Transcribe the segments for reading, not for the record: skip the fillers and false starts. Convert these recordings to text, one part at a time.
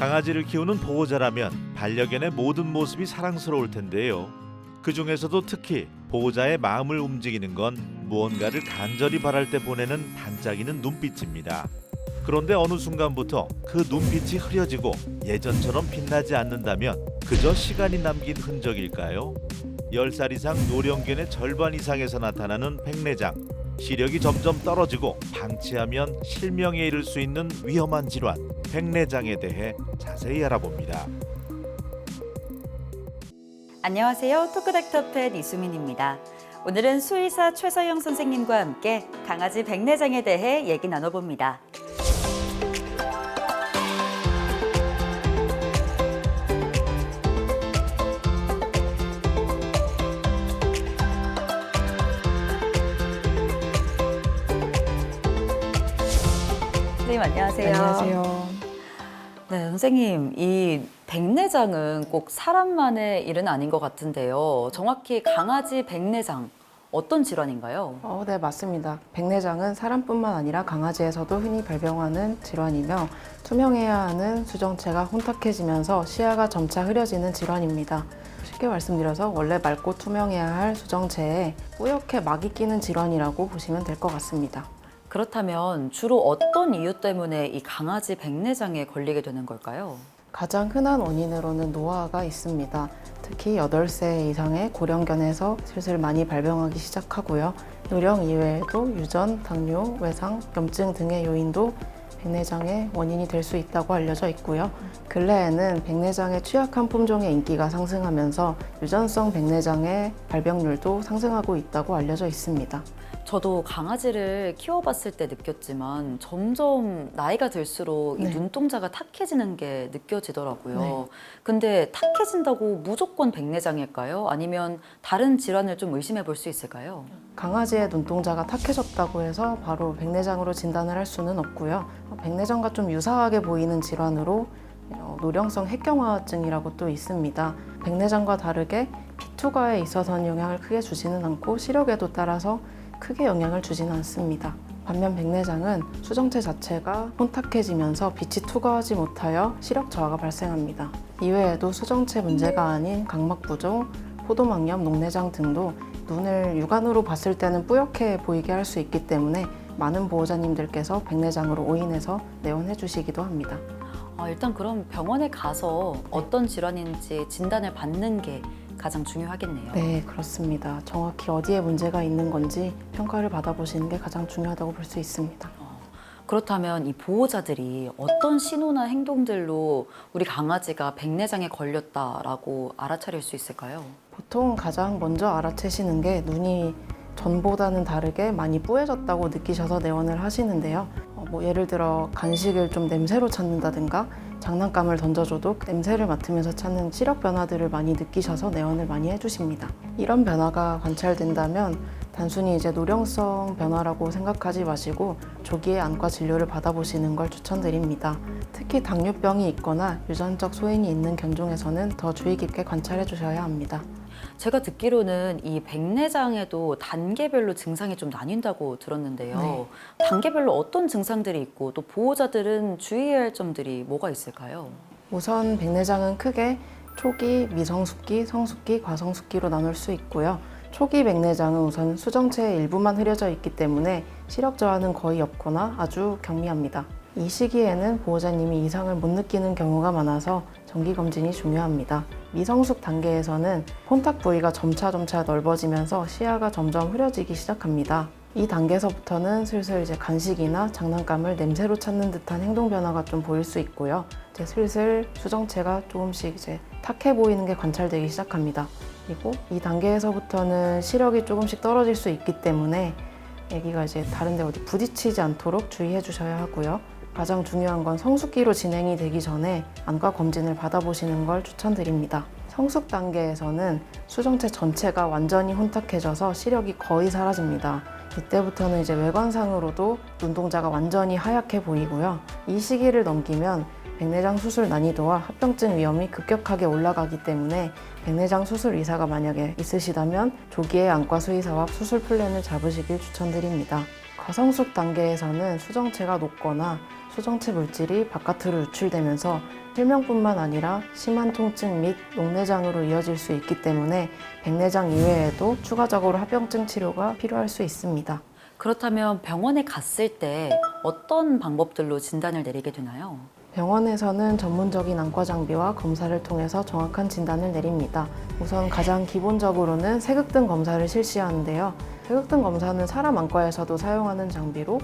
강아지를 키우는 보호자라면 반려견의 모든 모습이 사랑스러울 텐데요. 그 중에서도 특히 보호자의 마음을 움직이는 건 무언가를 간절히 바랄 때 보내는 반짝이는 눈빛입니다. 그런데 어느 순간부터 그 눈빛이 흐려지고 예전처럼 빛나지 않는다면 그저 시간이 남긴 흔적일까요? 10살 이상 노령견의 절반 이상에서 나타나는 백내장. 시력이 점점 떨어지고 방치하면 실명에 이를 수 있는 위험한 질환, 백내장에 대해 자세히 알아봅니다. 안녕하세요. 토크닥터 펫 이수민입니다. 오늘은 수의사 최서영 선생님과 함께 강아지 백내장에 대해 얘기 나눠봅니다. 선생님 안녕하세요. 안녕하세요. 네, 선생님, 이 백내장은 꼭 사람만의 일은 아닌 것 같은데요. 정확히 강아지 백내장, 어떤 질환인가요? 네, 맞습니다. 백내장은 사람뿐만 아니라 강아지에서도 흔히 발병하는 질환이며 투명해야 하는 수정체가 혼탁해지면서 시야가 점차 흐려지는 질환입니다. 쉽게 말씀드려서 원래 맑고 투명해야 할 수정체에 뿌옇게 막이 끼는 질환이라고 보시면 될 것 같습니다. 그렇다면 주로 어떤 이유 때문에 이 강아지 백내장에 걸리게 되는 걸까요? 가장 흔한 원인으로는 노화가 있습니다. 특히 8세 이상의 고령견에서 슬슬 많이 발병하기 시작하고요. 노령 이외에도 유전, 당뇨, 외상, 염증 등의 요인도 백내장의 원인이 될 수 있다고 알려져 있고요. 근래에는 백내장에 취약한 품종의 인기가 상승하면서 유전성 백내장의 발병률도 상승하고 있다고 알려져 있습니다. 저도 강아지를 키워봤을 때 느꼈지만 점점 나이가 들수록 이 네. 눈동자가 탁해지는 게 느껴지더라고요. 네. 근데 탁해진다고 무조건 백내장일까요? 아니면 다른 질환을 좀 의심해 볼 수 있을까요? 강아지의 눈동자가 탁해졌다고 해서 바로 백내장으로 진단을 할 수는 없고요. 백내장과 좀 유사하게 보이는 질환으로 노령성 핵경화증이라고 또 있습니다. 백내장과 다르게 피투가에 있어서는 영향을 크게 주지는 않고 시력에도 따라서 크게 영향을 주지는 않습니다. 반면 백내장은 수정체 자체가 혼탁해지면서 빛이 투과하지 못하여 시력 저하가 발생합니다. 이외에도 수정체 문제가 아닌 각막 부종, 포도막염, 녹내장 등도 눈을 육안으로 봤을 때는 뿌옇게 보이게 할 수 있기 때문에 많은 보호자님들께서 백내장으로 오인해서 내원해 주시기도 합니다. 일단 그럼 병원에 가서 어떤 질환인지 진단을 받는 게 가장 중요하겠네요. 네, 그렇습니다. 정확히 어디에 문제가 있는 건지 평가를 받아보시는 게 가장 중요하다고 볼 수 있습니다. 그렇다면 이 보호자들이 어떤 신호나 행동들로 우리 강아지가 백내장에 걸렸다라고 알아차릴 수 있을까요? 보통 가장 먼저 알아채시는 게 눈이 전보다는 다르게 많이 뿌얘졌다고 느끼셔서 내원을 하시는데요. 예를 들어 간식을 좀 냄새로 찾는다든가 장난감을 던져줘도 그 냄새를 맡으면서 찾는 시력 변화들을 많이 느끼셔서 내원을 많이 해주십니다. 이런 변화가 관찰된다면 단순히 이제 노령성 변화라고 생각하지 마시고 조기에 안과 진료를 받아보시는 걸 추천드립니다. 특히 당뇨병이 있거나 유전적 소인이 있는 견종에서는 더 주의 깊게 관찰해 주셔야 합니다. 제가 듣기로는 이 백내장에도 단계별로 증상이 좀 나뉜다고 들었는데요. 네. 단계별로 어떤 증상들이 있고 또 보호자들은 주의해야 할 점들이 뭐가 있을까요? 우선 백내장은 크게 초기, 미성숙기, 성숙기, 과성숙기로 나눌 수 있고요. 초기 백내장은 우선 수정체의 일부만 흐려져 있기 때문에 시력 저하는 거의 없거나 아주 경미합니다. 이 시기에는 보호자님이 이상을 못 느끼는 경우가 많아서 정기검진이 중요합니다. 미성숙 단계에서는 혼탁 부위가 점차 넓어지면서 시야가 점점 흐려지기 시작합니다. 이 단계에서부터는 슬슬 이제 간식이나 장난감을 냄새로 찾는 듯한 행동 변화가 좀 보일 수 있고요. 이제 슬슬 수정체가 조금씩 이제 탁해 보이는 게 관찰되기 시작합니다. 그리고 이 단계에서부터는 시력이 조금씩 떨어질 수 있기 때문에 아기가 이제 다른 데 어디 부딪히지 않도록 주의해 주셔야 하고요. 가장 중요한 건 성숙기로 진행이 되기 전에 안과 검진을 받아보시는 걸 추천드립니다. 성숙 단계에서는 수정체 전체가 완전히 혼탁해져서 시력이 거의 사라집니다. 이때부터는 이제 외관상으로도 눈동자가 완전히 하얗게 보이고요. 이 시기를 넘기면 백내장 수술 난이도와 합병증 위험이 급격하게 올라가기 때문에 백내장 수술 의사가 만약에 있으시다면 조기에 안과 수의사와 수술 플랜을 잡으시길 추천드립니다. 과성숙 단계에서는 수정체가 높거나 수정체 물질이 바깥으로 유출되면서 실명뿐만 아니라 심한 통증 및 녹내장으로 이어질 수 있기 때문에 백내장 이외에도 추가적으로 합병증 치료가 필요할 수 있습니다. 그렇다면 병원에 갔을 때 어떤 방법들로 진단을 내리게 되나요? 병원에서는 전문적인 안과 장비와 검사를 통해서 정확한 진단을 내립니다. 우선 가장 기본적으로는 세극등 검사를 실시하는데요. 세극등 검사는 사람 안과에서도 사용하는 장비로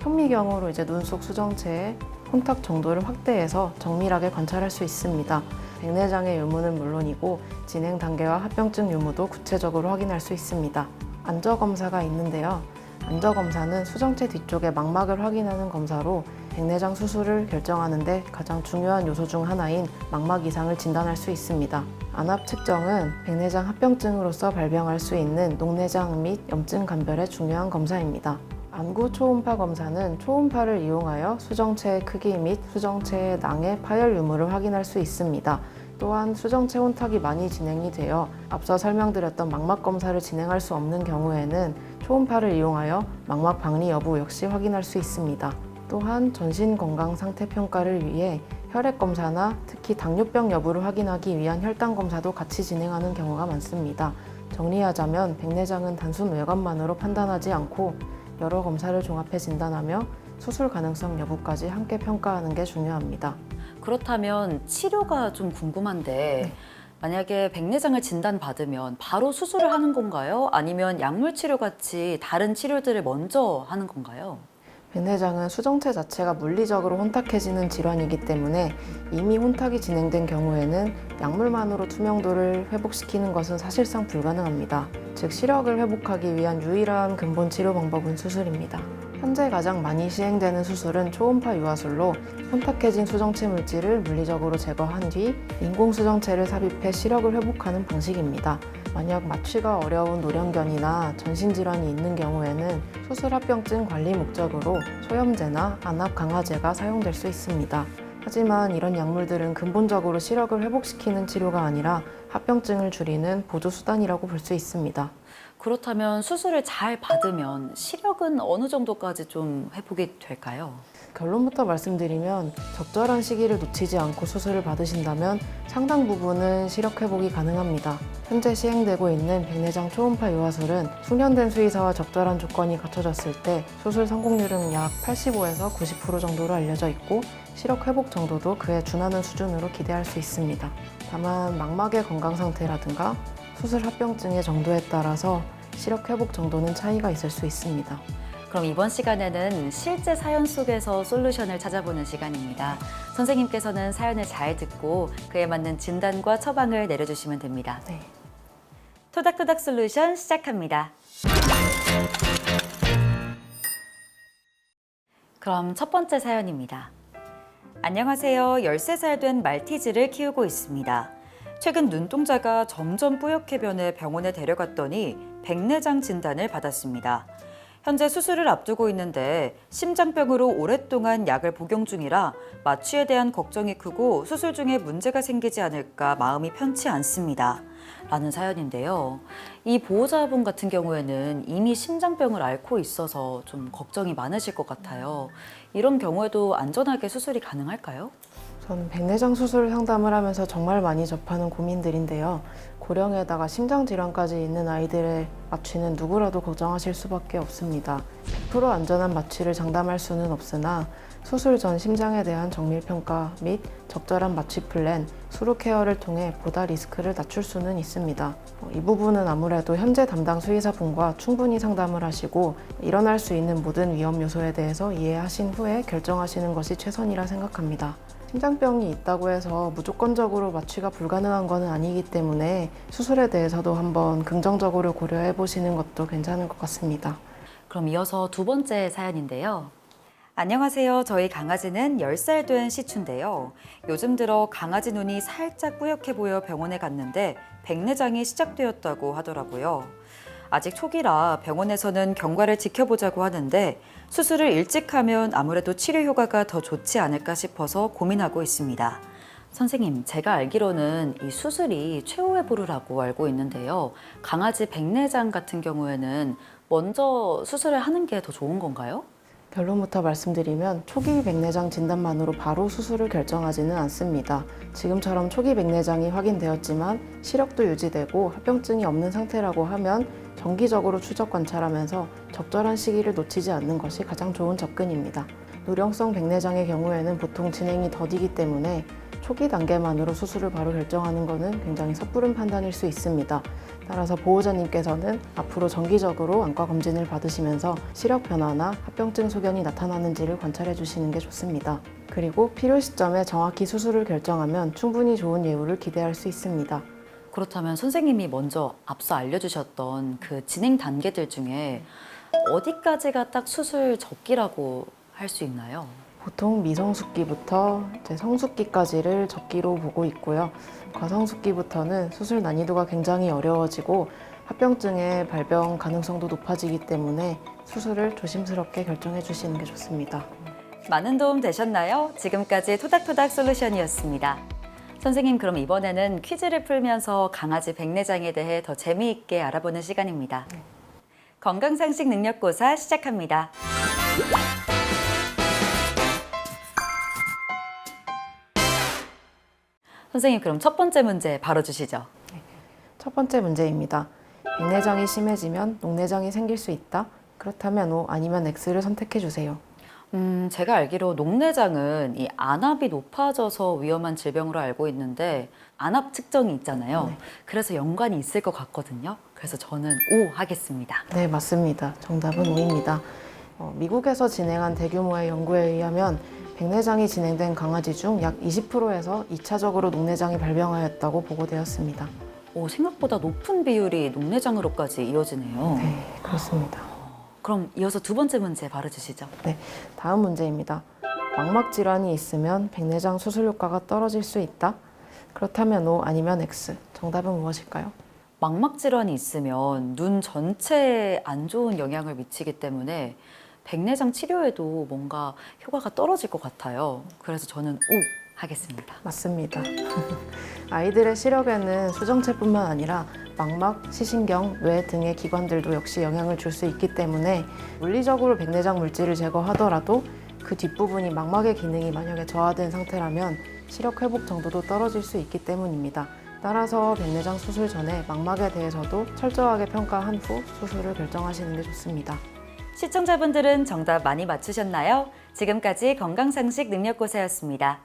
현미경으로 이제 눈 속 수정체의 혼탁 정도를 확대해서 정밀하게 관찰할 수 있습니다. 백내장의 유무는 물론이고 진행 단계와 합병증 유무도 구체적으로 확인할 수 있습니다. 안저 검사가 있는데요. 안저 검사는 수정체 뒤쪽의 망막을 확인하는 검사로 백내장 수술을 결정하는 데 가장 중요한 요소 중 하나인 망막 이상을 진단할 수 있습니다. 안압 측정은 백내장 합병증으로서 발병할 수 있는 녹내장 및 염증 감별의 중요한 검사입니다. 안구 초음파 검사는 초음파를 이용하여 수정체의 크기 및 수정체의 낭의 파열 유무를 확인할 수 있습니다. 또한 수정체 혼탁이 많이 진행이 되어 앞서 설명드렸던 망막 검사를 진행할 수 없는 경우에는 초음파를 이용하여 망막 박리 여부 역시 확인할 수 있습니다. 또한 전신 건강 상태 평가를 위해 혈액 검사나 특히 당뇨병 여부를 확인하기 위한 혈당 검사도 같이 진행하는 경우가 많습니다. 정리하자면 백내장은 단순 외관만으로 판단하지 않고 여러 검사를 종합해 진단하며 수술 가능성 여부까지 함께 평가하는 게 중요합니다. 그렇다면 치료가 좀 궁금한데 만약에 백내장을 진단받으면 바로 수술을 하는 건가요? 아니면 약물 치료 같이 다른 치료들을 먼저 하는 건가요? 백내장은 수정체 자체가 물리적으로 혼탁해지는 질환이기 때문에 이미 혼탁이 진행된 경우에는 약물만으로 투명도를 회복시키는 것은 사실상 불가능합니다. 즉 시력을 회복하기 위한 유일한 근본 치료 방법은 수술입니다. 현재 가장 많이 시행되는 수술은 초음파 유화술로 혼탁해진 수정체 물질을 물리적으로 제거한 뒤 인공수정체를 삽입해 시력을 회복하는 방식입니다. 만약 마취가 어려운 노령견이나 전신질환이 있는 경우에는 수술 합병증 관리 목적으로 소염제나 안압 강화제가 사용될 수 있습니다. 하지만 이런 약물들은 근본적으로 시력을 회복시키는 치료가 아니라 합병증을 줄이는 보조수단이라고 볼 수 있습니다. 그렇다면 수술을 잘 받으면 시력은 어느 정도까지 좀 회복이 될까요? 결론부터 말씀드리면 적절한 시기를 놓치지 않고 수술을 받으신다면 상당 부분은 시력 회복이 가능합니다. 현재 시행되고 있는 백내장 초음파 유화술은 숙련된 수의사와 적절한 조건이 갖춰졌을 때 수술 성공률은 약 85에서 90% 정도로 알려져 있고 시력 회복 정도도 그에 준하는 수준으로 기대할 수 있습니다. 다만 망막의 건강 상태라든가 수술 합병증의 정도에 따라서 시력 회복 정도는 차이가 있을 수 있습니다. 그럼 이번 시간에는 실제 사연 속에서 솔루션을 찾아보는 시간입니다. 선생님께서는 사연을 잘 듣고 그에 맞는 진단과 처방을 내려주시면 됩니다. 네. 토닥토닥 솔루션 시작합니다. 그럼 첫 번째 사연입니다. 안녕하세요. 13살 된 말티즈를 키우고 있습니다. 최근 눈동자가 점점 뿌옇게 변해 병원에 데려갔더니 백내장 진단을 받았습니다. 현재 수술을 앞두고 있는데 심장병으로 오랫동안 약을 복용 중이라 마취에 대한 걱정이 크고 수술 중에 문제가 생기지 않을까 마음이 편치 않습니다. 라는 사연인데요. 이 보호자분 같은 경우에는 이미 심장병을 앓고 있어서 좀 걱정이 많으실 것 같아요. 이런 경우에도 안전하게 수술이 가능할까요? 저는 백내장 수술 상담을 하면서 정말 많이 접하는 고민들인데요. 고령에다가 심장질환까지 있는 아이들의 마취는 누구라도 걱정하실 수밖에 없습니다. 100% 안전한 마취를 장담할 수는 없으나 수술 전 심장에 대한 정밀평가 및 적절한 마취 플랜, 수루 케어를 통해 보다 리스크를 낮출 수는 있습니다. 이 부분은 아무래도 현재 담당 수의사분과 충분히 상담을 하시고 일어날 수 있는 모든 위험 요소에 대해서 이해하신 후에 결정하시는 것이 최선이라 생각합니다. 심장병이 있다고 해서 무조건적으로 마취가 불가능한 것은 아니기 때문에 수술에 대해서도 한번 긍정적으로 고려해 보시는 것도 괜찮을 것 같습니다. 그럼 이어서 두 번째 사연인데요. 안녕하세요. 저희 강아지는 10살 된 시추인데요. 요즘 들어 강아지 눈이 살짝 뿌옇게 보여 병원에 갔는데 백내장이 시작되었다고 하더라고요. 아직 초기라 병원에서는 경과를 지켜보자고 하는데 수술을 일찍 하면 아무래도 치료 효과가 더 좋지 않을까 싶어서 고민하고 있습니다. 선생님, 제가 알기로는 이 수술이 최후의 보루라고 알고 있는데요. 강아지 백내장 같은 경우에는 먼저 수술을 하는 게 더 좋은 건가요? 결론부터 말씀드리면 초기 백내장 진단만으로 바로 수술을 결정하지는 않습니다. 지금처럼 초기 백내장이 확인되었지만 시력도 유지되고 합병증이 없는 상태라고 하면 정기적으로 추적 관찰하면서 적절한 시기를 놓치지 않는 것이 가장 좋은 접근입니다. 누령성 백내장의 경우에는 보통 진행이 더디기 때문에 초기 단계만으로 수술을 바로 결정하는 것은 굉장히 섣부른 판단일 수 있습니다. 따라서 보호자님께서는 앞으로 정기적으로 안과 검진을 받으시면서 시력 변화나 합병증 소견이 나타나는지를 관찰해 주시는 게 좋습니다. 그리고 필요 시점에 정확히 수술을 결정하면 충분히 좋은 예후를 기대할 수 있습니다. 그렇다면 선생님이 먼저 앞서 알려주셨던 그 진행 단계들 중에 어디까지가 딱 수술 적기라고 할 수 있나요? 보통 미성숙기부터 성숙기까지를 적기로 보고 있고요. 과성숙기부터는 수술 난이도가 굉장히 어려워지고 합병증의 발병 가능성도 높아지기 때문에 수술을 조심스럽게 결정해 주시는 게 좋습니다. 많은 도움 되셨나요? 지금까지 토닥토닥 솔루션이었습니다. 선생님, 그럼 이번에는 퀴즈를 풀면서 강아지 백내장에 대해 더 재미있게 알아보는 시간입니다. 건강상식 능력고사 시작합니다. 선생님, 그럼 첫 번째 문제 바로 주시죠. 첫 번째 문제입니다. 백내장이 심해지면 녹내장이 생길 수 있다? 그렇다면 O 아니면 X를 선택해 주세요. 제가 알기로 녹내장은 이 안압이 높아져서 위험한 질병으로 알고 있는데 안압 측정이 있잖아요. 네. 그래서 연관이 있을 것 같거든요. 그래서 저는 O 하겠습니다. 네, 맞습니다. 정답은 O입니다. 미국에서 진행한 대규모의 연구에 의하면 백내장이 진행된 강아지 중 약 20%에서 2차적으로 녹내장이 발병하였다고 보고되었습니다. 생각보다 높은 비율이 녹내장으로까지 이어지네요. 네, 그렇습니다. 그럼 이어서 두 번째 문제 바로 주시죠. 네, 다음 문제입니다. 망막 질환이 있으면 백내장 수술 효과가 떨어질 수 있다? 그렇다면 O 아니면 X. 정답은 무엇일까요? 망막 질환이 있으면 눈 전체에 안 좋은 영향을 미치기 때문에 백내장 치료에도 뭔가 효과가 떨어질 것 같아요. 그래서 저는 O 하겠습니다. 맞습니다. 아이들의 시력에는 수정체뿐만 아니라 망막, 시신경, 뇌 등의 기관들도 역시 영향을 줄 수 있기 때문에 물리적으로 백내장 물질을 제거하더라도 그 뒷부분이 망막의 기능이 만약에 저하된 상태라면 시력 회복 정도도 떨어질 수 있기 때문입니다. 따라서 백내장 수술 전에 망막에 대해서도 철저하게 평가한 후 수술을 결정하시는 게 좋습니다. 시청자분들은 정답 많이 맞추셨나요? 지금까지 건강상식 능력고사였습니다.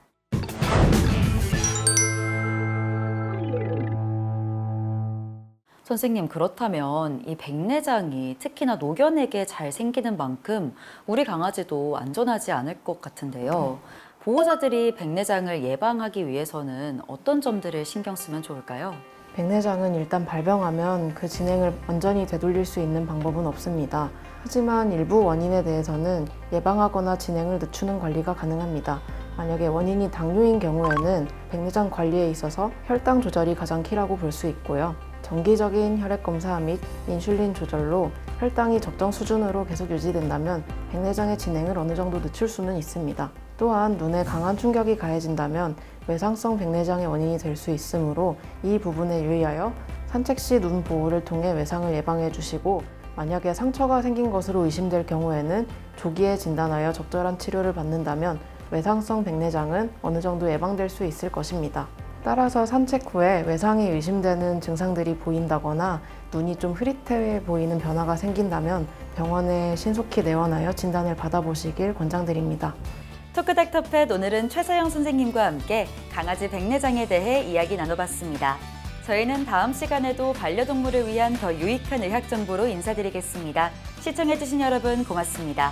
선생님, 그렇다면 이 백내장이 특히나 노견에게 잘 생기는 만큼 우리 강아지도 안전하지 않을 것 같은데요. 보호자들이 백내장을 예방하기 위해서는 어떤 점들을 신경 쓰면 좋을까요? 백내장은 일단 발병하면 그 진행을 완전히 되돌릴 수 있는 방법은 없습니다. 하지만 일부 원인에 대해서는 예방하거나 진행을 늦추는 관리가 가능합니다. 만약에 원인이 당뇨인 경우에는 백내장 관리에 있어서 혈당 조절이 가장 키라고 볼 수 있고요. 정기적인 혈액 검사 및 인슐린 조절로 혈당이 적정 수준으로 계속 유지된다면 백내장의 진행을 어느 정도 늦출 수는 있습니다. 또한 눈에 강한 충격이 가해진다면 외상성 백내장의 원인이 될 수 있으므로 이 부분에 유의하여 산책 시 눈 보호를 통해 외상을 예방해 주시고, 만약에 상처가 생긴 것으로 의심될 경우에는 조기에 진단하여 적절한 치료를 받는다면 외상성 백내장은 어느 정도 예방될 수 있을 것입니다. 따라서 산책 후에 외상이 의심되는 증상들이 보인다거나 눈이 좀 흐릿해 보이는 변화가 생긴다면 병원에 신속히 내원하여 진단을 받아보시길 권장드립니다. 토크닥터펫, 오늘은 최서영 선생님과 함께 강아지 백내장에 대해 이야기 나눠봤습니다. 저희는 다음 시간에도 반려동물을 위한 더 유익한 의학 정보로 인사드리겠습니다. 시청해주신 여러분 고맙습니다.